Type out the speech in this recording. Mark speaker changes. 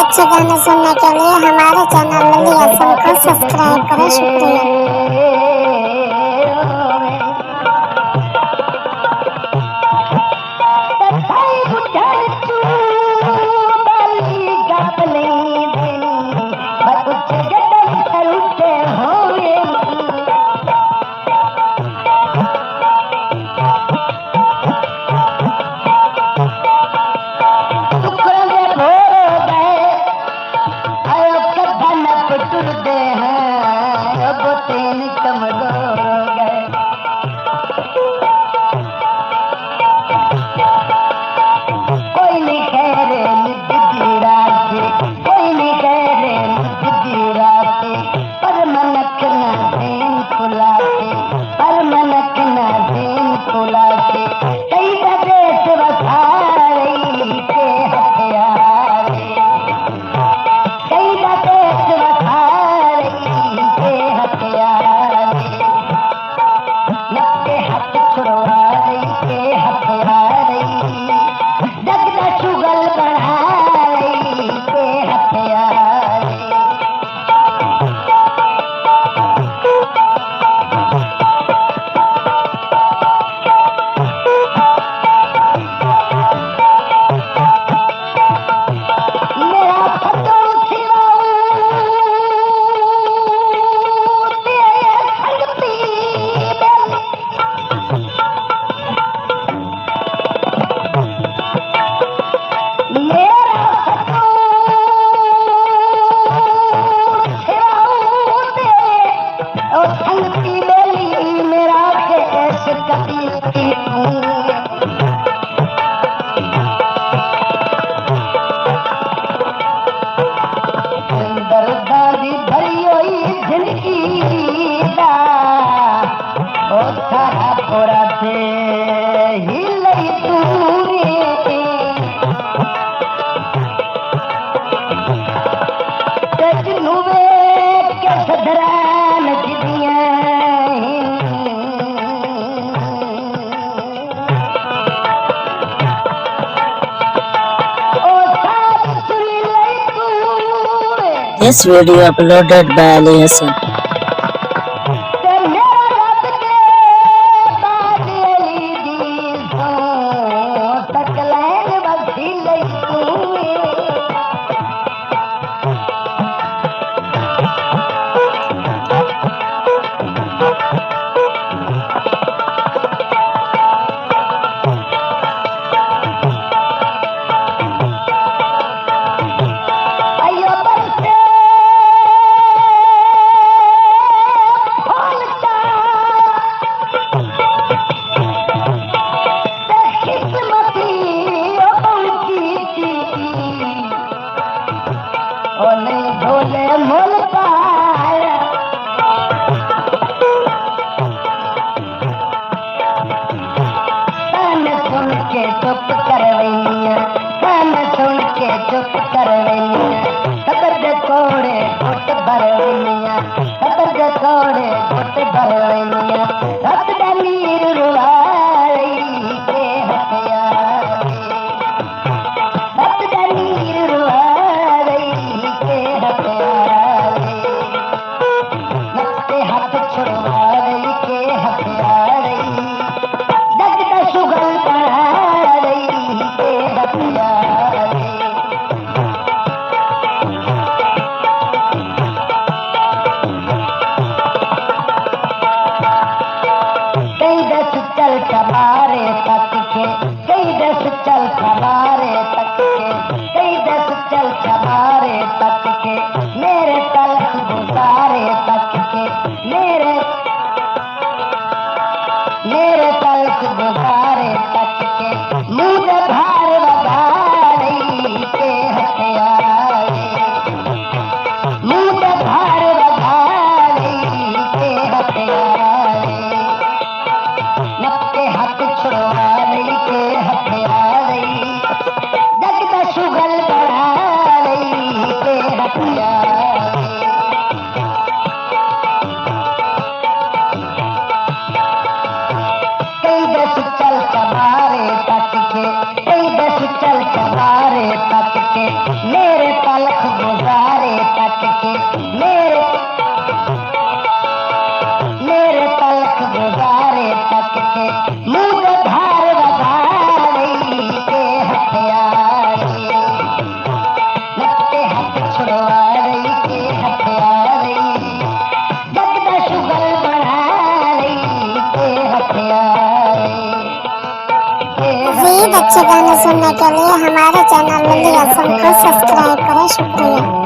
Speaker 1: अच्छे गाने सुनने के लिए हमारे चैनल लली असम को सब्सक्राइब करें। शुक्रिया।
Speaker 2: This video uploaded by Ali Hassan.
Speaker 3: चुप करवैया गाना सुन के चुप करवैया खतर जकोड़े घुट भरवैया खतर जकोड़े घुट भरवैया रत दा नीर रुवाई के हथियारे रत दा नीर रुवाई के हथियारे नत्ते हाथ छुड़वाई के हथियारे जगदा सुगल हमारे तक के कई दस चल हमारे तक के कई दस चल हमारे तक के मेरे तलक गुजारे तक के मेरे तलक गुजारे तक के मुझ भार वधारी के हथियारे मुझ भार वधारी के हथियारे नत्ते हाथ छुड़वाई के हथियारे जगदा सुगल बढ़ाई के हथियारे। के मुंह धार बगाड़ी के हथियारी लगते हाथ छुड़वाड़ी के हथियारी जगदा शुगर बढ़ाड़ी के हथियारी
Speaker 1: मज़ीद अच्छे गाने सुनने के लिए हमारे चैनल लल्ली असम को सब्सक्राइब करें। शुक्रिया।